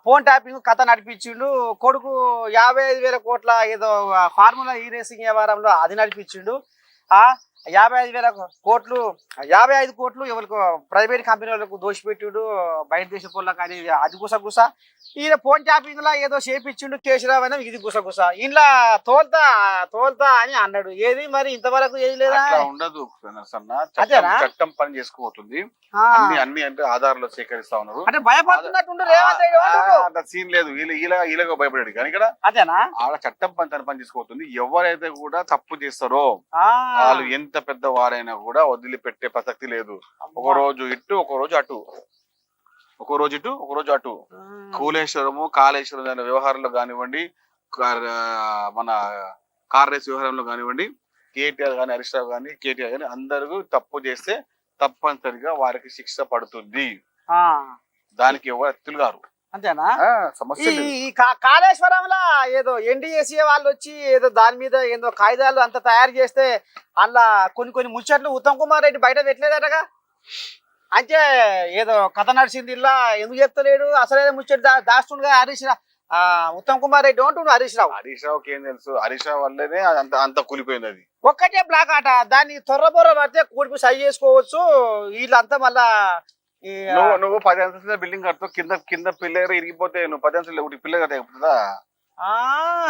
[SPEAKER 1] ఫోన్ ట్యాపింగ్ కథ నడిపించిండు. కొడుకు 55,000 కోట్ల ఏదో ఫార్ములా ఈ రేసింగ్ వ్యవహారంలో అది నడిపించిండు. 55,000 కోట్లు 55 కోట్లు ఎవరికి ప్రైవేట్ కంపెనీ వాళ్ళకు దోషిపెట్టిండు, బయట దేశ పొల్ల కానీ అది గుసగుస. ఈయన ఫోన్ ట్యాపింగ్ లా ఏదో చేపించిండు కేసీరావు అయినా ఇది గుసగుస. ఇంట్లో తోల్తా అని అన్నాడు. ఏది మరి ఇంతవరకు ఏది లేదా?
[SPEAKER 2] ఉండదు. చట్టం పని చేసుకోబోతుంది. అన్ని అంటే ఆధారాలు సేకరిస్తా ఉన్నారు.
[SPEAKER 1] అంటే భయపడుతున్నట్టు
[SPEAKER 2] సీన్ లేదు. వీళ్ళగా భయపడాడు కానీ ఇక్కడ
[SPEAKER 1] అదేనా
[SPEAKER 2] ఆడ చట్టం పని చేసుకోబోతుంది. ఎవరైతే కూడా తప్పు చేస్తారో వాళ్ళు ఎంత పెద్ద వారైనా కూడా వదిలిపెట్టే ప్రసక్తి లేదు. ఒక రోజు ఇటు ఒక రోజు అటు, ఒక రోజు ఇటు ఒక రోజు అటు. కూలేశ్వరము కాళేశ్వరం వ్యవహారంలో కానివ్వండి, మన కార్ రేస్ వ్యవహారంలో కానివ్వండి, కేటీఆర్ కానీ హరీష్ రావు కానీ కేటీఆర్ కానీ అందరూ తప్పు చేస్తే తప్పనిసరిగా వారికి శిక్ష పడుతుంది. దానికి ఎవరు అత్తులు గారు.
[SPEAKER 1] అంతేనా?
[SPEAKER 2] సమస్య
[SPEAKER 1] కాళేశ్వరంలో ఏదో ఎన్డీఏసీ వాళ్ళు వచ్చి ఏదో దాని మీద ఏదో కాగితాలు అంత తయారు చేస్తే అందులో కొన్ని ముచ్చట్లు ఉత్తమ్ కుమార్ రెడ్డి బయట పెట్టలేదటగా. అంటే ఏదో కథ నడిచింది. ఇలా ఎందుకు చెప్తలేడు? అసలే ముచ్చట్లు దాస్తుండగా ఉత్తమ్ కుమార్ రెడ్డి అంటుండు హరీష్
[SPEAKER 2] రావుకి ఏం తెలుసు? హరీష్ రావు వల్లనే అంత కూలిపోయింది. అది
[SPEAKER 1] ఒక్కటే బ్లాక్ ఆట. దాన్ని తొర్రబొర్ర పడితే కూడిపి సై చేసుకోవచ్చు. వీళ్ళంతా మళ్ళా
[SPEAKER 2] నువ్వు 10 అంతస్తుల బిల్డింగ్ కడతావు, కింద పిల్లర్ ఇరిగిపోతే నువ్వు 10 అంతస్తుల ఒకటి పిల్లర్ కట్టా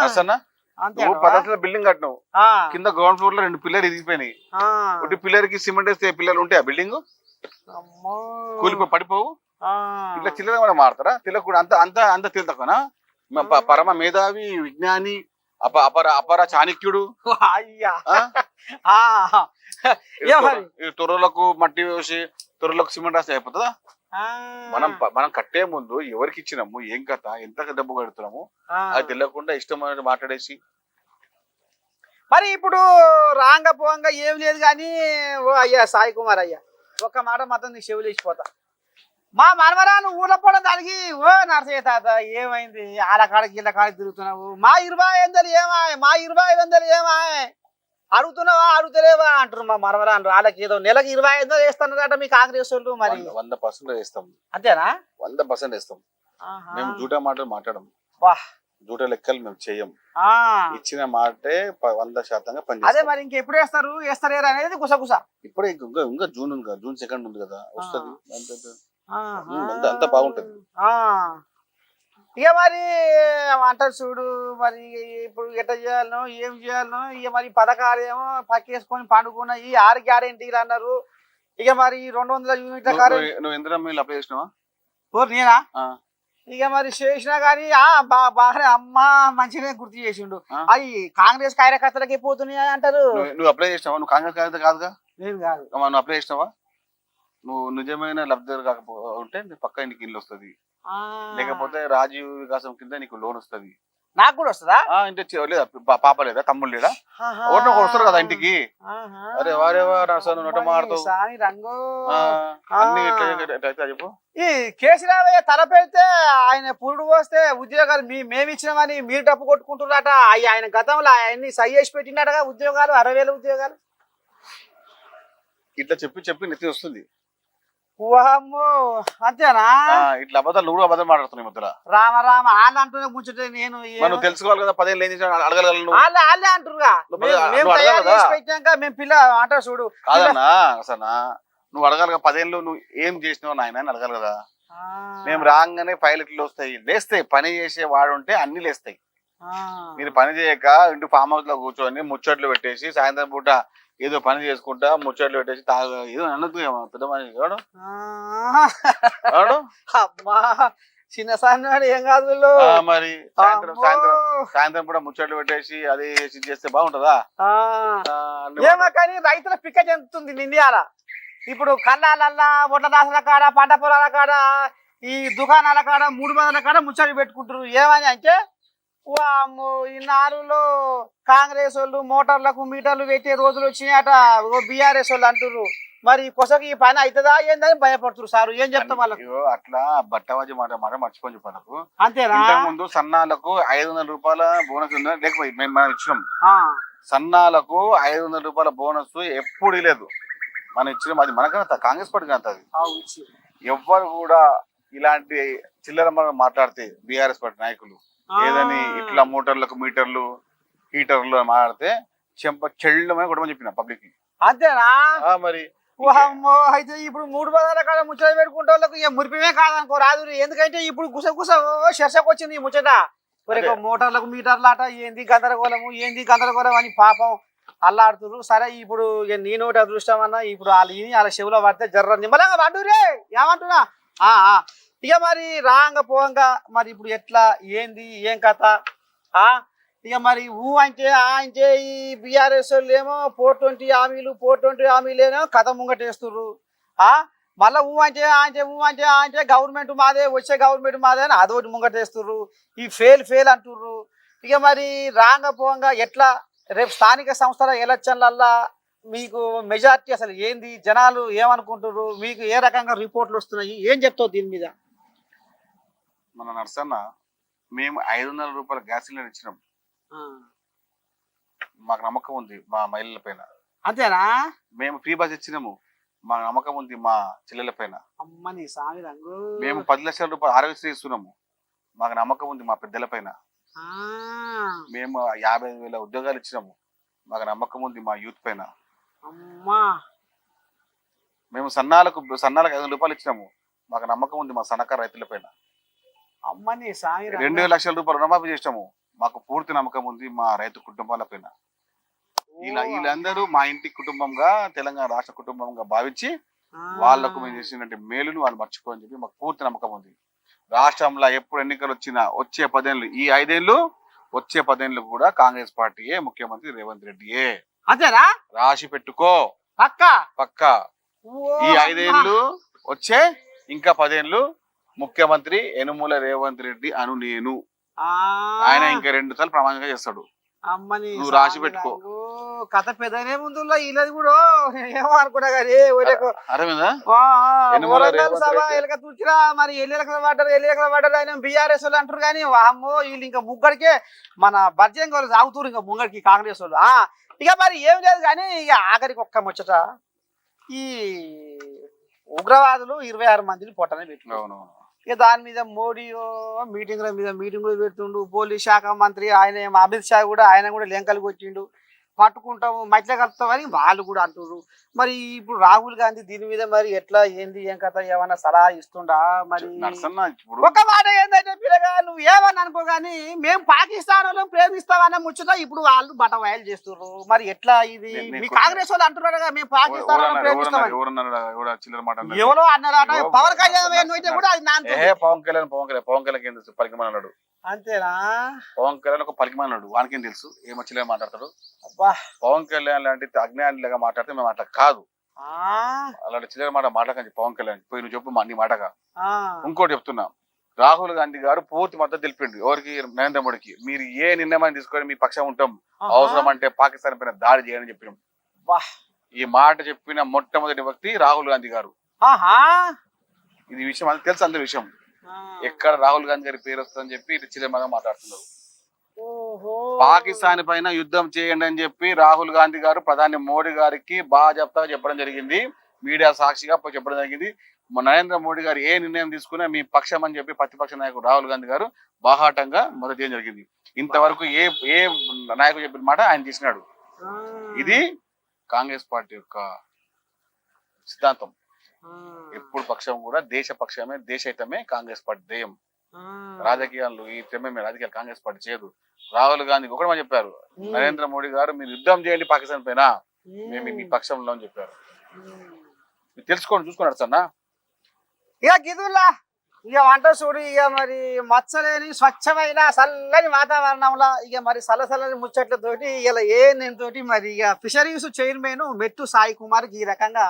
[SPEAKER 2] అసలు నువ్వు 10 అంతస్తుల బిల్డింగ్ కట్టినావు, కింద గ్రౌండ్ ఫ్లోర్ లో 2 పిల్లర్ ఇరిగిపోయినాయి. ఒకటి పిల్లర్ కి సిమెంట్ వేస్తే పిల్లలు ఉంటాయి ఆ బిల్డింగ్ కూలిపోయి పడిపోవు. ఇట్లా చిల్లర కూడా మారుతారా? తిలకుడు అంత తిలతకునా? పరమ మేధావి విజ్ఞాని అపర చాణక్యుడు. తొర్రలకు మట్టి వేసి తొర్రలకు సిమెంట్ రాస్తే అయిపోతుందా? మనం కట్టే ముందు ఎవరికి ఇచ్చినాము, ఏం కథ, ఎంత డబ్బు కడుతున్నాము అది తెలియకుండా ఇష్టమైన మాట్లాడేసి
[SPEAKER 1] మరి ఇప్పుడు రాంగ పోంగా ఏం లేదు కానీ ఓ అయ్యా సాయి కుమార్ అయ్యా ఒక్క మాట మాత్రం నీ చెవులు ఇచ్చిపోతా మా మనవరాను ఊళ్ళో కూడా దానికి ఓ నరసయ్య తాత ఏమైంది ఆల కాడకి ఇళ్ళ కాడకి తిరుగుతున్నావు మా 2500 ఏమాయ్ మా 2500 ఏమాయ్ అడుగుతున్నావా అడుగుతలేవా అంటారు మా మనవరాలు వాళ్ళకి ఏదో నెలకు 2500 వేస్తున్నదట మీ కాంగ్రెస్ వాళ్ళు మరి
[SPEAKER 2] 100% వేస్తాం.
[SPEAKER 1] అంతేనా
[SPEAKER 2] 100% వేస్తాం. మేము జూటా మాటలు మాట్లాడం,
[SPEAKER 1] వా
[SPEAKER 2] జూట లెక్కలు మేము చెయ్యం.
[SPEAKER 1] ఆ
[SPEAKER 2] ఇచ్చిన మాటే 100%
[SPEAKER 1] అదే
[SPEAKER 2] పనిచేస్తాం.
[SPEAKER 1] మరి ఇంకెప్పుడు వేస్తారేరా అనేది గుసగుస
[SPEAKER 2] ఇప్పుడే ఇంకా జూన్ ఉంది కదా, జూన్ 2 ఉంది కదా, వస్తుంది. అంత బాగుంటది.
[SPEAKER 1] ఇక మరి అంటారు చూడు మరి ఇప్పుడు ఎట్లా చేయాలనో ఏం చేయాలనో ఇక మరి పథకాలు ఏమో పక్కేసుకొని పండుకున్నాయి 6 గ్యారెంటీలు అన్నారు. ఇక మరి 200 యూనిట్ల
[SPEAKER 2] నువ్వు ఇందిరా మిల్ అప్లై చేసినావా?
[SPEAKER 1] నేనా ఇక మరి చేసినా కానీ బాగానే అమ్మ మంచిగానే గుర్తు చేసిండు. అవి కాంగ్రెస్ కార్యకర్తలకి పోతున్నాయి అంటారు.
[SPEAKER 2] నువ్వు అప్లై చేసినావా? నువ్వు కాంగ్రెస్ కార్యకర్త కాదుగా.
[SPEAKER 1] నేను కాదు.
[SPEAKER 2] నువ్వు అప్లై చేసినావా? నువ్వు నిజమైన లబ్ధిదారు కాకపోతే నీ పక్క ఇంటికి ఇల్లు వస్తుంది, లేకపోతే రాజీవ్ వికాసం కింద నీకు లోన్ వస్తుంది.
[SPEAKER 1] నాకు కూడా వస్తుందా?
[SPEAKER 2] ఇంటి లేదా పాప లేదా తమ్ముడు లేదా ఒకటి వస్తారు కదా ఇంటికి. అరే వారేవా నట మారుతావు అన్ని చెప్పు.
[SPEAKER 1] ఈ కేసీరావయ్య తల పెడితే ఆయన పురుడు పోస్తే ఉద్యోగాలు మేము ఇచ్చినామని మీరు డబ్బు కొట్టుకుంటున్నారట. ఆయన గతంలో ఆయన్ని సై చేసి పెట్టినట్టుగా ఉద్యోగాలు 60,000 ఉద్యోగాలు
[SPEAKER 2] ఇట్లా చెప్పి నెత్తి వస్తుంది.
[SPEAKER 1] అంతేనా?
[SPEAKER 2] ఇట్లా అబద్ధాలు నువ్వు అబద్ధాలు మాట్లాడుతున్నావు మధ్యలో.
[SPEAKER 1] రామ రామ వాళ్ళు అంటూనే కూర్చుంటే నేను
[SPEAKER 2] నువ్వు తెలుసుకోవాలి కదా. 10 ఏళ్ళు ఏం చేసినా అడగలను.
[SPEAKER 1] వాళ్ళే అంటారుగా పెట్టాక మేము పిల్ల అంటారు చూడు.
[SPEAKER 2] కాదన్నా అసలు నువ్వు అడగాలి. 10 ఏళ్ళు నువ్వు ఏం చేసినావు నాయన అని అడగాలి కదా. మేము రాగానే పైలట్లు వస్తాయి, లేస్తాయి. పని చేసే వాడు ఉంటే అన్ని లేస్తాయి. మీరు పని చేయక ఇంటి ఫామ్ హౌస్ లో కూర్చొని ముచ్చట్లు పెట్టేసి సాయంత్రం పూట ఏదో పని చేసుకుంటా ముచ్చట్లు పెట్టేసి ఏదో అన్నది పెద్ద మనిషి
[SPEAKER 1] అమ్మా చిన్న సాయనాడు ఏం కాదు.
[SPEAKER 2] మరి సాయంత్రం కూడా ముచ్చట్లు పెట్టేసి అది చేస్తే బాగుంటదా?
[SPEAKER 1] ఏమో కానీ రైతుల పిక్క చెందుతుంది నిండియాల. ఇప్పుడు కళ్ళాలల్లా ఒడ్ల దాసుల కాడ పంట పొలాల కాడ ఈ దుకాణాల కాడ 300 కాడ ముచ్చట్లు పెట్టుకుంటారు. ఏమని అంటే ఈ 4లో కాంగ్రెస్ వాళ్ళు మోటార్లకు మీటర్లు పెట్టే రోజులు వచ్చినాయట. బీఆర్ఎస్ వాళ్ళు అంటున్నారు. మరి కొసకి ఈ పని అవుతుందా ఏందని భయపడుతున్నారు సార్. ఏం చెప్తాం వాళ్ళకు?
[SPEAKER 2] అట్లా బట్టవాజీ మాట మర్చిపోయి చెప్పాలకు.
[SPEAKER 1] అంతేనా?
[SPEAKER 2] ముందు సన్నాలకు 500 రూపాయల బోనస్ ఉందా? లేకపోతే మనం ఇచ్చినాం. సన్నాలకు 500 రూపాయల బోనస్ ఎప్పుడు లేదు. మనం ఇచ్చినాం. అది మనకన్నా కాంగ్రెస్ పార్టీ అంత. అది ఎవ్వరు కూడా ఇలాంటి చిల్లర మనం మాట్లాడితే బీఆర్ఎస్ పార్టీ నాయకులు ఏదని ఇట్లా మోటార్లకు మీటర్లు హీటర్లు మాట్లాడితే చెళ్ళమని కూడా చెప్పిన పబ్లిక్.
[SPEAKER 1] అంతేనా?
[SPEAKER 2] మరి
[SPEAKER 1] అయితే ఇప్పుడు 300 కాడ ముచ్చట పెట్టుకుంటే వాళ్ళకి మురిపిమే కాదనుకో రాదు. ఎందుకంటే ఇప్పుడు గుస శర్షకు వచ్చింది ఈ ముచ్చట. మోటార్లకు మీటర్లు ఆట ఏంది గందరగోళం అని పాపం అల్లాడుతున్నారు. సరే ఇప్పుడు నీ నోటి అదృష్టం అన్నా ఇప్పుడు వాళ్ళ చెవులో పడితే జర్ర నిమ్మలంగా పడ్డురే ఏమంటున్నా. ఇక మరి రాంగ పోంగా మరి ఇప్పుడు ఎట్లా ఏంది ఏం కథ? ఇక మరి అంటే ఈ బీఆర్ఎస్ వాళ్ళు ఏమో 420 హామీలేమో కథ ముంగటేస్తుర్రు. మళ్ళా అంటే గవర్నమెంట్ మాదే వచ్చే గవర్నమెంట్ మాదే అని అదొకటి ముంగటేస్తుర్రు. ఈ ఫెయిల్ అంటుర్రు. ఇక మరి రాంగ పోంగా ఎట్లా రేపు స్థానిక సంస్థల ఎలక్షన్లల్లా మీకు మెజార్టీ అసలు ఏంది? జనాలు ఏమనుకుంటున్నారు? మీకు ఏ రకంగా రిపోర్ట్లు వస్తున్నాయి? ఏం చెప్తావు దీని మీద?
[SPEAKER 2] మన నర్సన్న మేము 500 రూపాయల గ్యాస్ సిలిండర్ ఇచ్చినాం. మాకు నమ్మకం ఉంది మా మహిళల పైన.
[SPEAKER 1] అంతేనా?
[SPEAKER 2] మేము ఫ్రీ బస్ ఇచ్చినాము. మాకు నమ్మకం ఉంది మా చెల్లెల పైన. మేము 10 లక్షల రూపాయలు ఆరోగ్యశ్రీ ఇస్తున్నాము. మాకు నమ్మకం ఉంది మా పెద్దల పైన. మేము 55,000 ఉద్యోగాలు ఇచ్చినాము. మాకు నమ్మకం ఉంది మా యూత్ పైన. మేము సన్నాలకు 500 రూపాయలు ఇచ్చినాము. మాకు నమ్మకం ఉంది మా సన్నకారు రైతుల పైన. 2 లక్షల రూపాయలు రుణమాఫీ చేసినాము. మాకు పూర్తి నమ్మకం ఉంది మా రైతు కుటుంబాల పైన. వీళ్ళందరూ మా ఇంటి కుటుంబంగా తెలంగాణ రాష్ట్ర కుటుంబంగా భావించి వాళ్లకు మేము చేసినటువంటి మేలును వాళ్ళు మర్చిపోని చెప్పి మాకు పూర్తి నమ్మకం ఉంది. రాష్ట్రంలో ఎప్పుడు ఎన్నికలు వచ్చినా వచ్చే 10 ఏళ్ళు ఈ 5 ఏళ్ళు వచ్చే 10 ఏళ్ళు కూడా కాంగ్రెస్ పార్టీయే ముఖ్యమంత్రి రేవంత్ రెడ్డియే.
[SPEAKER 1] అంతేనా?
[SPEAKER 2] రాసి పెట్టుకో పక్కా. ఈ 5 ఏళ్ళు వచ్చే ఇంకా 10 ఏళ్ళు ముఖ్యమంత్రి యనుమల రేవంత్ రెడ్డి నేను ఆయన ఇంకా 2 సార్లు ప్రమాణంగా చేస్తాడు. నువ్వు రాసి పెట్టుకో.
[SPEAKER 1] కథ పెద్దనే ముందులో వీళ్ళది కూడా ఏమో అనుకున్నా కానీ
[SPEAKER 2] అర్థమైందా
[SPEAKER 1] వరంగల్ సభ ఎలక తుచ్చిరా మరి ఎల్లికల పడ్డారు ఆయన బీఆర్ఎస్ వాళ్ళు అంటారు కానీ వామ్మో వీళ్ళు ఇంకా ముగ్గడికే మన బర్జంగ్ వాళ్ళు సాగుతున్నారు ఇంకా ముంగడికి కాంగ్రెస్ వాళ్ళు ఇక మరి ఏం లేదు కానీ ఇక ఆఖరికి ఒక్క ముచ్చట ఈ ఉగ్రవాదులు 26 మందిని పొట్టనే పెట్టుకున్నారు ఇక దాని మీద మోడీ మీటింగ్ల మీద మీటింగులు పెడుతుండు పోలీస్ శాఖ మంత్రి ఆయన అమిత్ షా కూడా ఆయన కూడా లెంకలకు వచ్చిండు పట్టుకుంటాము మధ్య కలుపుతామని వాళ్ళు కూడా అంటున్నారు మరి ఇప్పుడు రాహుల్ గాంధీ దీని మీద మరి ఎట్లా ఏంది ఏం కథ ఏమన్నా సలహా ఇస్తుండా మరి ఒక మాట ఏంటంటే పిల్లగా నువ్వు ఏమని అనుకో కానీ మేము పాకిస్తాన్ వాళ్ళు ప్రేమిస్తామనే ముచ్చట ఇప్పుడు వాళ్ళు బటవాయలు చేస్తున్నారు మరి ఎట్లా ఇది మీ కాంగ్రెస్ వాళ్ళు అంటున్నారు కదా మేము పాకిస్తాన్ వాళ్ళని ప్రేమిస్తామని ఎవరో అన్నారట పవన్ కళ్యాణ్ అయితే కూడా అది
[SPEAKER 2] పవన్ కళ్యాణ్ పరిగమన్నాడు
[SPEAKER 1] అంతేనా
[SPEAKER 2] పవన్ కళ్యాణ్ ఒక పలికిమన్నాడు వానికేం తెలుసు ఏమొచ్చలే మాట్లాడతాడు పవన్ కళ్యాణ్ లాంటి అజ్ఞానిలాగా మాట్లాడితే మేము అట్లా కాదు అలాంటి చిల్లర మాట మాట్లాడకండి పవన్ కళ్యాణ్ పోయి నువ్వు చెప్పు నీ మాటగా ఇంకోటి చెప్తున్నా రాహుల్ గాంధీ గారు పూర్తి మద్దతు తెలిపిండు ఎవరికి నరేంద్ర మోడీకి మీరు ఏ నిర్ణయం తీసుకొని మీ పక్షం ఉంటాం అవసరం అంటే పాకిస్తాన్ పైన దాడి చేయని చెప్పినాం ఈ మాట చెప్పిన మొట్టమొదటి వ్యక్తి రాహుల్ గాంధీ గారు ఇది విషయం అది తెలుసు అందరి విషయం ఎక్కడ రాహుల్ గాంధీ గారి పేరు వస్తుందని చెప్పి ఇటు చిల్లరగా మాట్లాడుతున్నారు పాకిస్తాన్ పైన యుద్ధం చేయండి అని చెప్పి రాహుల్ గాంధీ గారు ప్రధాని మోడీ గారికి బాగా చెప్పడం జరిగింది మీడియా సాక్షిగా చెప్పడం జరిగింది నరేంద్ర మోడీ గారు ఏ నిర్ణయం తీసుకున్నా మీ పక్షం అని చెప్పి ప్రతిపక్ష నాయకుడు రాహుల్ గాంధీ గారు బాహాటంగా మొదలు చేయడం జరిగింది ఇంతవరకు ఏ నాయకుడు చెప్పిన మాట ఆయన చేసినాడు ఇది కాంగ్రెస్ పార్టీ యొక్క సిద్ధాంతం ఎప్పుడు పక్షం కూడా దేశ పక్షమే దేశహితమే కాంగ్రెస్ పార్టీ ధ్యేయం రాజకీయాలు ఈ రాజకీయాలు కాంగ్రెస్ పార్టీ చేయదు రాహుల్ గాంధీ ఒకటి మనం చెప్పారు నరేంద్ర మోడీ గారు మీరు యుద్ధం చేయండి పాకిస్తాన్ పైన మేము మీ పక్షంలో అని చెప్పారు తెలుసుకోండి చూసుకున్నాడు సన్నా
[SPEAKER 1] ఇక గిదుల్లా ఇక వంట చూడు ఇక మరి మచ్చలేని స్వచ్ఛమైన చల్లని వాతావరణంలో ఇక మరి చల్లని ముచ్చట్లతోటి ఇలా తోటి మరి ఇక ఫిషరీస్ చైర్మన్ మెట్టు సాయి కుమార్కి ఈ రకంగా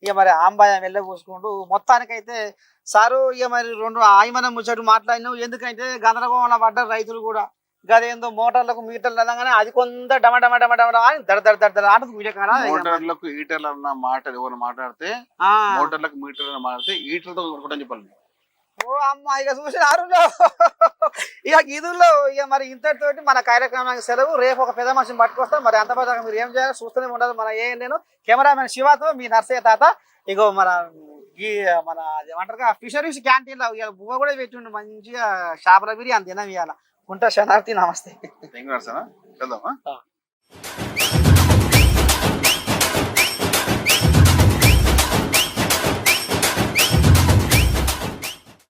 [SPEAKER 1] ఇక మరి ఆంబాయం వెళ్ళబోసుకుంటూ మొత్తానికైతే సారు ఇక మరి 2 ఆయమన ముచ్చట్లు మాట్లాడినావు ఎందుకంటే గందరగోళంలో పడ్డారు రైతులు కూడా గదేందో మోటార్లకు మీటర్లు అనగానే అది కొంత డమ అని దడ ఆటకు
[SPEAKER 2] మోటార్లకు ఈటర్లు అన్న మాట ఎవరు మాట్లాడితే మోటార్లకు మీటర్లు మాట్లాడితే ఈటర్లతో కొట్టుకుంటని చెప్పాలి
[SPEAKER 1] ఓ అమ్మ ఇక చూసినారు ఇక గిదుల్లో ఇక మరి ఇంతటితోటి మన కార్యక్రమానికి సెలవు రేపు ఒక పెద్ద మనిషిని పట్టుకొస్తాం మరి అంత పదాక మీరు ఏం చేయాలి చూస్తూనే ఉండదు మన నేను కెమెరామెన్ శివతో మీ నర్సయ్య తాత ఇగో మన ఏమంటారు ఫిషరీస్ క్యాంటీన్ లో బువ్వ కూడా పెట్టిండు మంచిగా షాపుల బిర్యానీ తినం ఇవాళ ఉంటా శనార్థి నమస్తే